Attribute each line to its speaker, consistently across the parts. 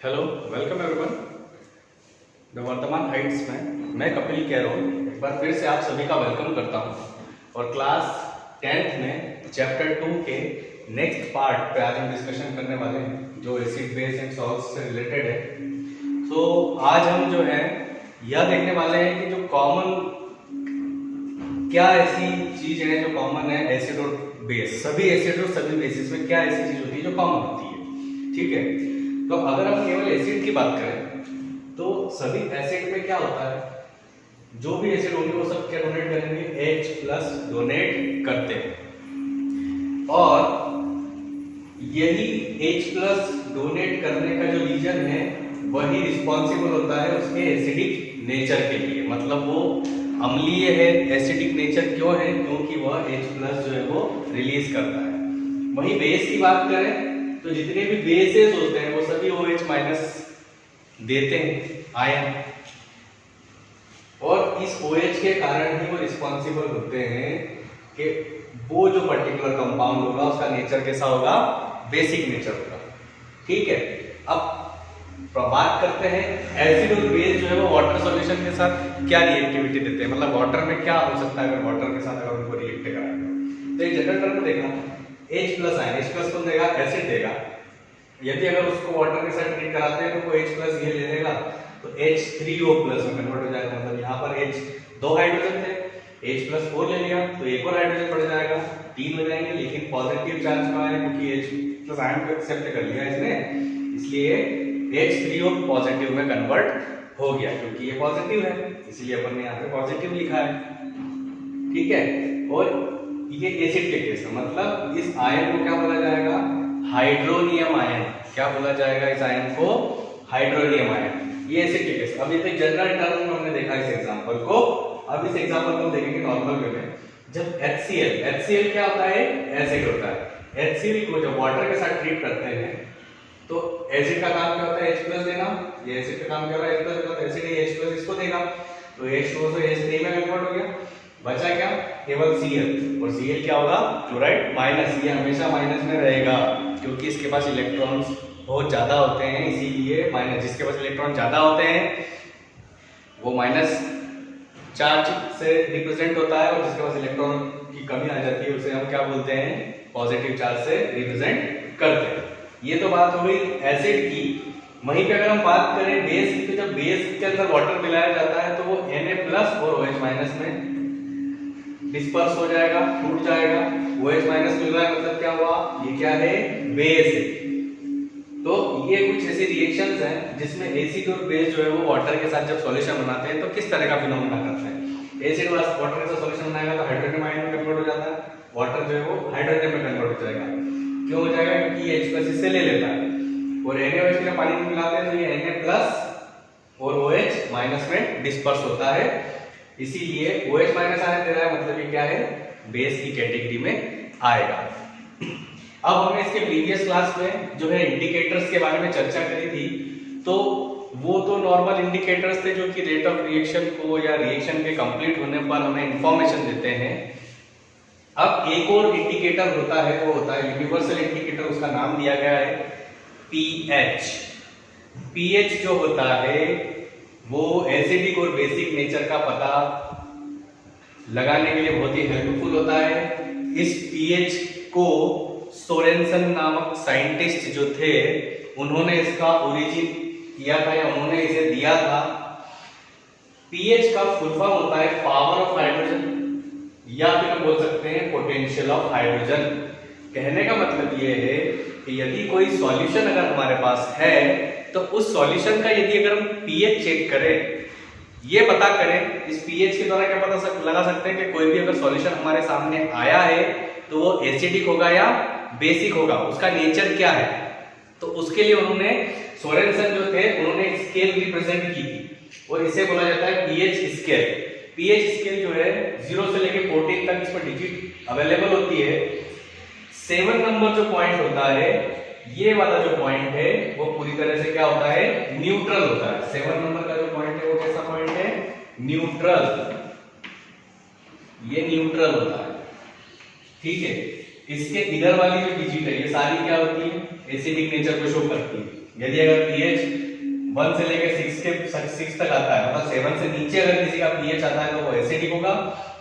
Speaker 1: Hello, welcome everyone the वर्तमान Heights में मैं कपिल कैरोल एक बार फिर से आप सभी का वेलकम करता हूं और क्लास 10th में चैप्टर 2 के नेक्स्ट पार्ट पे आज हम डिस्कशन करने वाले हैं जो एसिड बेस एंड सॉल्ट्स से रिलेटेड है। तो आज हम जो है यह देखने वाले हैं कि जो कॉमन क्या ऐसी चीज है जो कॉमन है एसिड और बेस, सभी एसिड और सभी बेसिस में क्या ऐसी चीज होती है जो कॉमन होती है। ठीक है, तो अगर हम केवल एसिड की बात करें तो सभी एसिड में क्या होता है, जो भी एसिड होंगे वो सब क्या डोनेट करेंगे, H+ डोनेट करते हैं। और यही H+ डोनेट करने का जो रीजन है वही रिस्पॉन्सिबल होता है उसके एसिडिक नेचर के लिए। मतलब वो अम्लीय है, एसिडिक नेचर क्यों है, क्योंकि वह H+ जो है वो रिलीज करता है। वही बेस की बात करें तो जितने भी बेसेस होते हैं वो सभी OH- देते हैं आयन, और इस OH के कारण ही वो रिस्पॉन्सिबल होते हैं कि वो जो पर्टिकुलर कंपाउंड होगा उसका नेचर कैसा होगा, बेसिक नेचर होगा। ठीक है, अब बात करते हैं एसिड और बेस जो है वो वाटर सॉल्यूशन के साथ क्या रिएक्टिविटी देते हैं, मतलब वाटर में क्या हो सकता है अगर वाटर के साथ अगर उनको रिएक्ट कराएंगे। तो एक जनरल टर्म देखा, H+ आयन, H+ कौन देगा, एसिड देगा। यदि अगर उसको वाटर के साथ ट्रीट कराते हैं तो वो H+ ये ले लेगा तो H3O+ में कन्वर्ट हो जाएगा। मतलब यहाँ पर H 2 हाइड्रोजन थे, H+4 ले लिया तो एक और हाइड्रोजन बढ़ जाएगा, 3 हो जाएंगे। लेकिन पॉजिटिव चार्ज का है क्योंकि H+ आयन को एक्सेप्ट कर लिया इसने, इसलिए H3O पॉजिटिव में कन्वर्ट हो गया क्योंकि ये पॉजिटिव है, इसलिए अपन ने यहाँ पे पॉजिटिव लिखा है। ठीक है, और ये एसिड के केस में मतलब इस आयन को क्या बोला जाएगा, हाइड्रोनियम आयन। क्या बोला जाएगा इस आयन को, हाइड्रोनियम आयन। ये एसिड के केस। अब ये तो जनरल टर्म में हमने देखा इस एग्जांपल को। अब इस एग्जांपल को हम देखेंगे नॉर्मल वे में। जब HCl क्या होता है, एसिड होता है। HCl को जब वाटर के साथ ट्रीट करते हैं तो एसिड का काम क्या होता है, H+ देना। ये एसिड का काम क्या हो रहा है, H+ देना, तो एसिड ये H+ इसको देगा तो H2O से H3 में कन्वर्ट हो गया। बचा क्या, केवल Cl, और Cl क्या होगा, क्लोराइड माइनस। ये हमेशा माइनस में रहेगा क्योंकि इसके पास इलेक्ट्रॉन्स बहुत ज्यादा होते हैं, इसीलिए माइनस। जिसके पास इलेक्ट्रॉन ज्यादा होते हैं वो माइनस चार्ज से रिप्रेजेंट होता है, और जिसके पास इलेक्ट्रॉन की कमी आ जाती है उसे हम क्या बोलते हैं, पॉजिटिव चार्ज से रिप्रेजेंट करते हैं। ये तो बात हो गई एसिड की। वहीं पे अगर हम बात करें बेस की, तो जब बेस के अंदर वाटर मिलाया जाता है तो वो Na+ और OH- में डिस्पर्स हो जाएगा, टूट जाएगा। OH- मिल रहा है मतलब क्या हुआ, ये क्या है, बेस है। तो ये कुछ ऐसे रिएक्शंस हैं जिसमें एसिड और बेस जो है वो वाटर के साथ जब सॉल्यूशन बनाते हैं तो किस तरह का फिनोमेना करते हैं। एसिड वाटर के साथ सॉल्यूशन बनाएगा तो हाइड्रोजन आयन में कन्वर्ट हो जाता है, वाटर जो है वो हाइड्रोजन में कन्वर्ट हो जाएगा। क्यों हो जाएगा, क्योंकि ये H+ इससे ले लेता है, और NaOH के पानी में मिलाते हैं तो ये Na+ और OH- में डिस्पर्स होता है। इसीलिए OH- आयन दे रहा है, मतलब ये क्या है, बेस की कैटेगरी में आएगा। अब हमने इसके प्रीवियस क्लास में जो है इंडिकेटर्स के बारे में चर्चा करी थी, तो वो तो नॉर्मल इंडिकेटर्स थे जो कि रेट ऑफ रिएक्शन को या रिएक्शन के कंप्लीट होने पर हमें इंफॉर्मेशन देते हैं। अब एक और इंडिकेटर होता है, वो होता है यूनिवर्सल इंडिकेटर, उसका नाम दिया गया है pH। pH जो होता है वो एसिडिक और बेसिक नेचर का पता लगाने के लिए बहुत ही हेल्पफुल होता है। इस pH को सोरेनसन नामक साइंटिस्ट जो थे उन्होंने इसका ओरिजिन किया था या उन्होंने इसे दिया था। pH का फुल फॉर्म होता है पावर ऑफ हाइड्रोजन, या फिर हम बोल सकते हैं पोटेंशियल ऑफ हाइड्रोजन। कहने का मतलब ये है कि यदि कोई सॉल्यूशन अगर हमारे पास है तो उस सॉल्यूशन का यदि अगर हम pH चेक करें, ये पता करें, इस pH के द्वारा क्या पता लगा सकते हैं कि कोई भी अगर सॉल्यूशन हमारे सामने आया है तो वो एसिडिक होगा या बेसिक होगा, उसका नेचर क्या है। तो उसके लिए उन्होंने सोरेनसन जो थे उन्होंने एक स्केल रिप्रेजेंट की थी और इसे बोला जाता है pH स्केल। pH स्केल जो है 0 से लेकर 14 तक इस पर डिजिट अवेलेबल होती है। 7 नंबर जो पॉइंट होता है, ये वाला जो पॉइंट है वो पूरी तरह से क्या होता है, न्यूट्रल होता है। 7 नंबर का जो पॉइंट है वो कैसा पॉइंट है, न्यूट्रल। ये न्यूट्रल होता है। ठीक है, इसके इधर वाली जो डिजिट है ये सारी क्या होती है, एसिडिक नेचर को शो करती है। यदि अगर पीएच 1 से लेकर 6 तक आता है, मतलब 7 से नीचे अगर किसी का पीएच आता है तो वो एसिडिक होगा,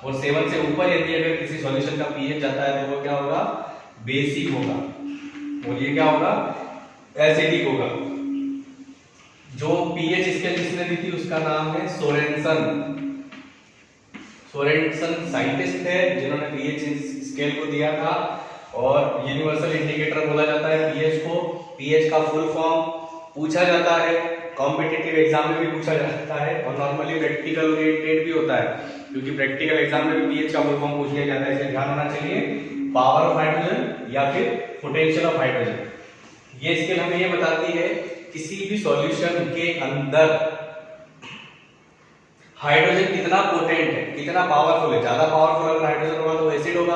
Speaker 1: और 7 से ऊपर यदि अगर किसी सॉल्यूशन का पीएच जाता है तो वो क्या होगा, बेसिक होगा, और ये क्या होगा, एसिडिक होगा। जो पीएच स्केल जिसने दी थी उसका नाम है सोरेनसन। सोरेनसन साइंटिस्ट है जिन्होंने पीएच स्केल को दिया था, और यूनिवर्सल इंडिकेटर बोला जाता है पीएच को। पीएच का फुल फॉर्म पूछा जाता है, कॉम्पिटिटिव एग्जाम में भी पूछा जाता है, और नॉर्मली प्रैक्टिकल ओरिएंटेड भी होता है, क्योंकि प्रैक्टिकल एग्जाम में भी पीएच का फुल फॉर्म पूछ लिया जाता है, इसलिए ध्यान होना चाहिए पावर ऑफ हाइड्रोजन या फिर पोटेंशियल ऑफ हाइड्रोजन। ये स्केल हमें ये बताती है किसी भी सॉल्यूशन के अंदर हाइड्रोजन कितना पोटेंट है, कितना पावरफुल है। ज्यादा पावरफुल अगर हाइड्रोजन होगा तो एसिड होगा,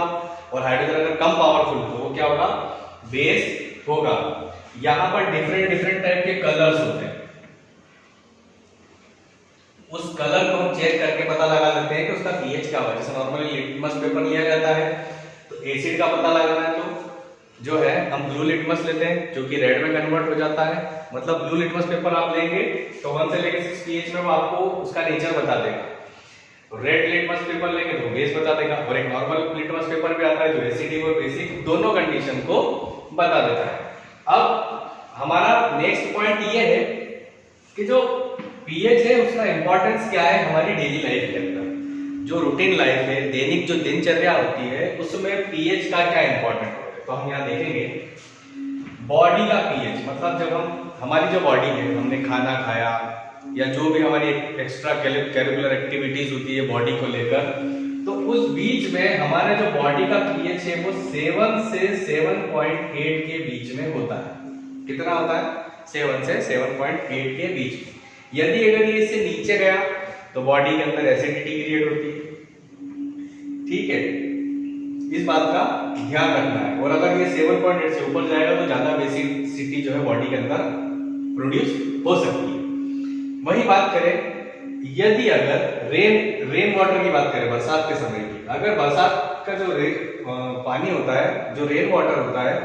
Speaker 1: और हाइड्रोजन अगर कम पावरफुल तो वो क्या होगा, बेस होगा। यहां पर डिफरेंट टाइप के कलर्स होते हैं, उस कलर को हम चेक करके पता लगा लेते हैं कि उसका पीएच क्या होगा। जैसे नॉर्मली लिटमस पेपर लिया जाता है तो एसिड का पता लगाना है, तो जो है हम ब्लू लिटमस लेते हैं जो कि रेड में कन्वर्ट हो जाता है। मतलब ब्लू लिटमस पेपर आप लेंगे तो 1 से लेकर 6 पीएच में वो आपको उसका नेचर बता देगा। रेड लिटमस पेपर लेंगे तो बेस बता देगा, और एक नॉर्मल लिटमस पेपर भी आता है जो एसिडिक और बेसिक दोनों कंडीशन को बता देता है। अब हमारा नेक्स्ट पॉइंट ये है कि जो पीएच है उसका इंपॉर्टेंस क्या है हमारी डेली लाइफ के अंदर। जो रूटीन लाइफ है, दैनिक जो दिनचर्या होती है, उसमें पीएच का क्या इंपॉर्टेंट है। तो हम यहाँ देखेंगे बॉडी का पीएच, मतलब जब हमारी जो बॉडी है, हमने खाना खाया या जो भी हमारी एक्स्ट्रा कैरिकुलर एक्टिविटीज होती है बॉडी को लेकर, तो उस बीच में हमारे जो बॉडी का पीएच है वो 7 से 7.8 के बीच में होता है। कितना होता है, 7 से 7.8 के बीच में। यदि अगर ये इससे नीचे गया तो बॉडी के अंदर एसिडिटी क्रिएट होती है, ठीक है, इस बात का ध्यान रखना है। और अगर ये 7.8 से ऊपर जाएगा तो ज्यादा बेसिसिटी जो है बॉडी के अंदर प्रोड्यूस हो सकती है। वही बात करें यदि अगर रेन वाटर की बात करें, बरसात के समय की, अगर बरसात का जो पानी होता है, जो रेन वाटर होता है,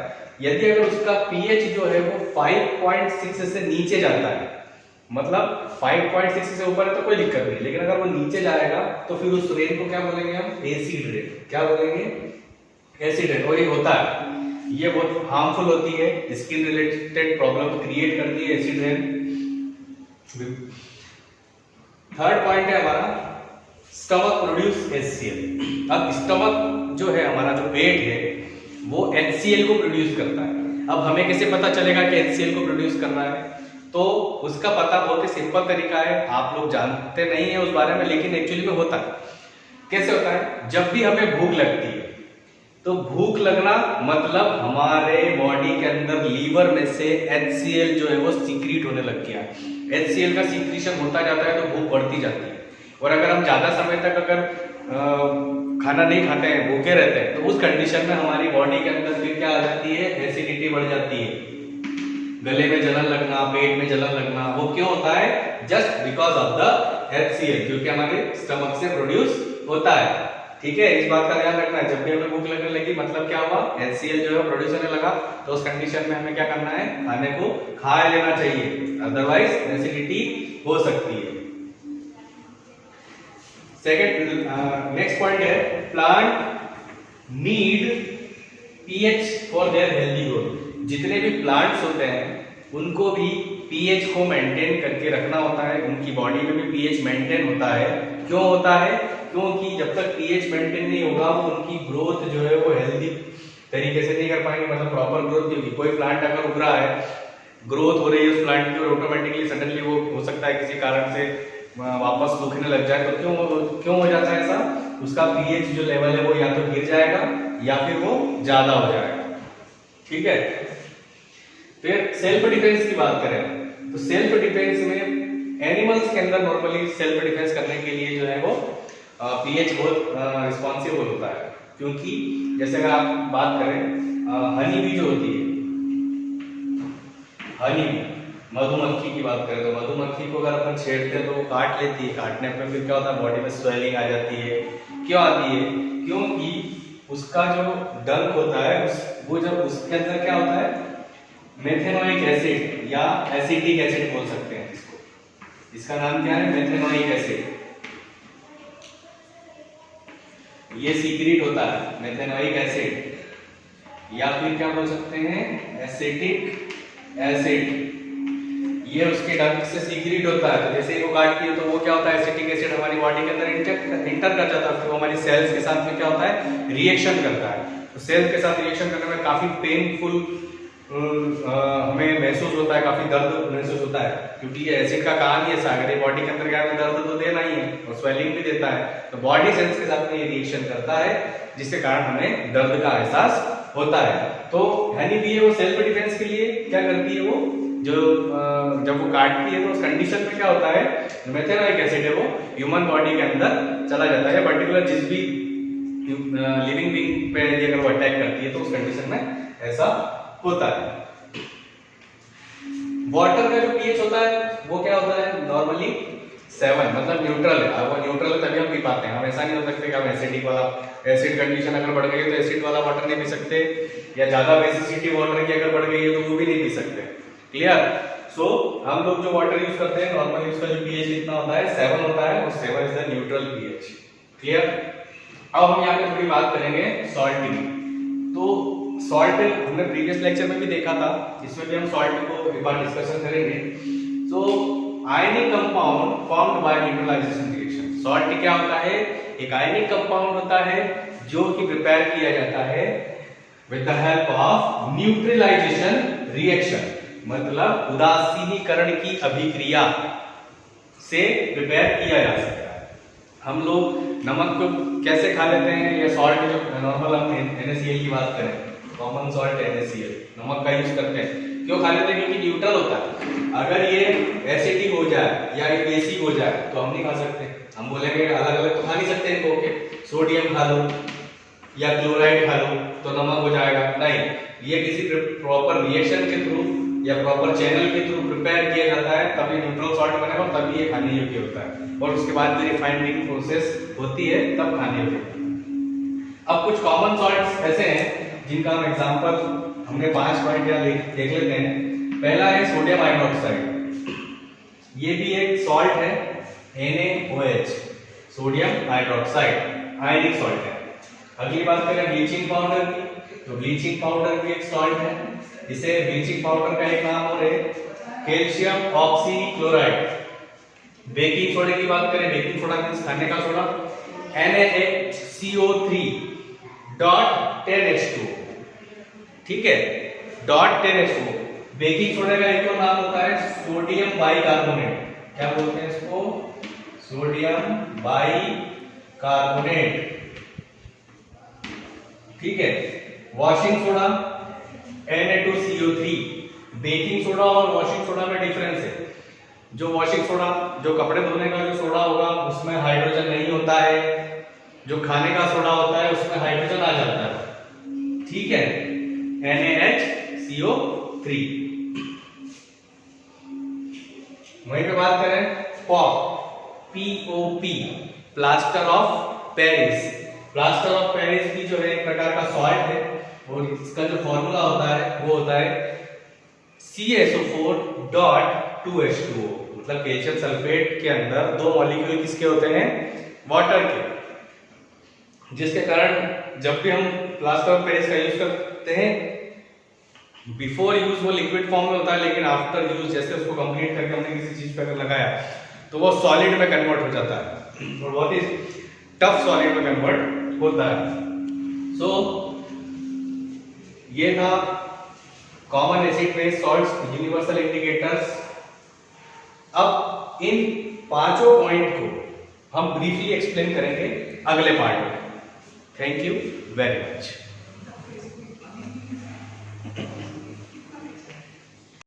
Speaker 1: यदि अगर उसका पीएच जो है वो 5.6 से नीचे जाता है, मतलब 5.6 से ऊपर है तो कोई दिक्कत नहीं, लेकिन अगर वो नीचे जाएगा तो फिर उस रेन को क्या बोलेंगे हम, एसिड रेन। क्या बोलेंगे, एसिड रेन। और ये होता है, ये बहुत हार्मफुल होती है, स्किन रिलेटेड प्रॉब्लम क्रिएट करती है एसिड रेन। थर्ड पॉइंट है हमारा स्टमक प्रोड्यूस HCl। अब स्टमक जो है हमारा, जो पेट है, वो HCl को प्रोड्यूस करता है। अब हमें कैसे पता चलेगा कि HCl को प्रोड्यूस कर रहा है, तो उसका पता बहुत ही सिंपल तरीका है, आप लोग जानते नहीं है उस बारे में, लेकिन एक्चुअली में होता है। कैसे होता है, जब भी हमें भूख लगती है तो भूख लगना मतलब हमारे बॉडी के अंदर लीवर में से HCl जो है वो सीक्रेट होने लग गया। HCl का सीक्रेशन होता जाता है तो भूख बढ़ती जाती है। और अगर हम ज्यादा समय तक अगर खाना नहीं खाते हैं, भूखे रहते हैं, तो उस कंडीशन में हमारी बॉडी के अंदर फिर क्या आ जाती है, एसिडिटी बढ़ जाती है, गले में जलन लगना, पेट में जलन लगना। वो क्यों होता है, just because of the HCl, क्योंकि हमारे स्टमक से प्रोड्यूस होता है। ठीक है, इस बात का ध्यान रखना है। जब भी हमें भूख लगने लगी, मतलब क्या हुआ, HCl जो है प्रोड्यूस होने लगा, तो उस कंडीशन में हमें क्या करना है, खाने को खा लेना चाहिए, अदरवाइज एसिडिटी हो सकती है। सेकंड नेक्स्ट पॉइंट है plant need pH for their healthy growth. जितने भी प्लांट्स होते हैं उनको भी पीएच को मेंटेन करके रखना होता है, उनकी बॉडी में भी पीएच मेंटेन होता है। क्यों होता है, क्योंकि जब तक पीएच मेंटेन नहीं होगा वो उनकी ग्रोथ जो है वो हेल्दी तरीके से नहीं कर पाएंगे, मतलब प्रॉपर ग्रोथ नहीं होगी। कोई प्लांट अगर उग रहा है, ग्रोथ हो रही है उस प्लांट की, और ऑटोमेटिकली सडनली वो हो सकता है किसी कारण से वापस सूखने लग जाए, तो क्यों हो जाता है ऐसा, उसका पीएच जो लेवल है वो या तो गिर जाएगा या फिर वो ज्यादा हो जाएगा। ठीक है, फिर सेल्फ डिफेंस की बात करें तो सेल्फ डिफेंस में एनिमल्स के अंदर नॉर्मली सेल्फ डिफेंस करने के लिए जो है वो पीएच बहुत रिस्पॉन्सिबल होता है। क्योंकि जैसे अगर आप बात करें हनी बी जो होती है, हनी बी, मधुमक्खी की बात करें तो मधुमक्खी को अगर अपन छेड़ते हैं तो वो काट लेती है, काटने पर फिर क्या होता है, बॉडी में स्वेलिंग आ जाती है। क्यों आती है, क्योंकि उसका जो डंक होता है वो जब उसके अंदर क्या होता है, मेथेनोइक एसिड या एसिटिक एसिड बोल सकते हैं इसको। इसका नाम क्या है? Methanoic acid. ये सीक्रेट होता है मेथेनोइक एसिड, या फिर क्या बोल सकते हैं एसिटिक एसिड। ये उसके डक्ट से सीक्रेट होता है, तो जैसे ही वो काटती है तो वो क्या होता है एसिटिक एसिड हमारी बॉडी के अंदर इंटर कर जाता है, फिर वो हमारी सेल्स के साथ में क्या होता है रिएक्शन करता है। तो सेल्स के साथ रिएक्शन करने में काफी पेनफुल हमें महसूस होता है, काफी दर्द महसूस होता है, क्योंकि ये एसिड का काम ही ऐसा है, अगर ये बॉडी के अंदर क्या है दर्द तो देना ही है और स्वेलिंग भी देता है, तो बॉडी सेल्स के साथ में ये रिएक्शन करता है जिसके कारण हमें दर्द का एहसास होता है। तो हनी बी है वो सेल्फ डिफेंस के लिए क्या करती है, वो जो जब वो काटती है तो उस कंडीशन में क्या होता है मेथेनोइक एसिड है वो ह्यूमन बॉडी के अंदर चला जाता है, पर्टिकुलर जिस भी लिविंग बीइंग पे अगर वो अटैक करती है तो उस कंडीशन में ऐसा होता है। वाटर का जो पीएच होता है वो क्या होता है नॉर्मली 7, मतलब न्यूट्रल है। अगर न्यूट्रल है तभी हम पी पाते हैं, हम ऐसा नहीं हो सकते कि हम एसिडिक वाला एसिड कंडीशन अगर बढ़ गई है तो एसिड वाला वाटर नहीं पी सकते, या ज्यादा बेसिसिटी वाटर की अगर बढ़ गई है तो वो भी नहीं पी सकते। क्लियर? सो हम लोग जो वाटर यूज करते हैं नॉर्मली उसका जो पीएच कितना होता है 7 होता है, और 7 is the neutral pH. Clear? अब हम यहाँ पे थोड़ी बात करेंगे सॉल्ट की। तो सॉल्ट हमने प्रीवियस लेक्चर में भी देखा था, इसमें भी हम सॉल्ट को एक बार डिस्कशन करेंगे। तो आयनिक compound formed by neutralization reaction. Salt क्या होता है? एक आयनिक कंपाउंड होता है जो कि प्रिपेयर किया जाता है with the help of neutralization reaction, मतलब उदासीनीकरण की अभिक्रिया से प्रिपेयर किया जा सकता है। हम लोग नमक को कैसे खा लेते हैं, या सॉल्ट जो नॉर्मल हम NaCl की बात करें, कॉमन सॉल्ट NaCl नमक का यूज करते हैं, क्यों खा लेते हैं? क्योंकि न्यूट्रल होता है। अगर ये एसिडिक हो जाए या ये बेसिक हो जाए तो हम नहीं खा सकते, हम बोलेंगे अलग अलग तो खा नहीं सकते इनको। ओके, सोडियम खा लो या क्लोराइड खा लो तो नमक हो जाएगा, नहीं, ये किसी प्रॉपर रिएक्शन के थ्रू या प्रॉपर चैनल के थ्रू प्रिपेयर किया जाता है, तभी न्यूट्रल सॉल्ट बनेगा और तभी ये खाने योग्य होता है, और उसके बाद फिर रिफाइनिंग प्रोसेस होती है तब खाने योग्य होता है। अब कुछ कॉमन सॉल्ट्स ऐसे हैं जिनका हम एग्जांपल हमने 5 पॉइंट यहाँ देख लेते हैं। पहला है सोडियम हाइड्रोक्साइड, ये भी एक सॉल्ट है NaOH, sodium hydroxide ionic salt है। अगली बात करें ब्लीचिंग पाउडर की, तो ब्लीचिंग पाउडर भी एक सॉल्ट है। इसे ब्लीचिंग पाउडर का एक नाम और है कैल्शियम ऑक्सीक्लोराइड। बेकिंग सोडा की बात करें, बेकिंग सोडा मींस खाने का सोडा, NaHCO3.10H2, ठीक है, .10H2। बेकिंग सोडा का एक और नाम होता है सोडियम बाइकार्बोनेट। क्या बोलते हैं इसको? सोडियम बाइकार्बोनेट, ठीक है। Washing soda Na2CO3। Baking soda और वॉशिंग सोडा में डिफरेंस है। जो वॉशिंग सोडा, जो कपड़े धोने का जो सोडा होगा उसमें हाइड्रोजन नहीं होता है, जो खाने का सोडा होता है उसमें हाइड्रोजन आ जाता है, ठीक है, NaHCO3। वहीं पे बात करें POP, plaster of Paris. Plaster of Paris की जो है एक प्रकार का सॉल्ट है, और इसका जो फॉर्मूला होता है वो होता है CaSO4.2H2O, मतलब कैल्शियम सल्फेट के अंदर 2 मॉलिक्यूल किसके होते हैं? वाटर के, जिसके कारण जब भी हम प्लास्टर ऑफ पेरिस का यूज करते हैं, बिफोर यूज वो लिक्विड फॉर्म में होता है, लेकिन आफ्टर यूज जैसे उसको कंप्लीट करके हमने किसी चीज पे अगर लगाया तो वो सॉलिड में कन्वर्ट हो जाता है, और बहुत ही टफ सॉलिड में कन्वर्ट होता है। सो ये था common acid base salts, universal indicators. अब इन 5 पॉइंट को हम ब्रीफली एक्सप्लेन करेंगे अगले पार्ट में। Thank you very much.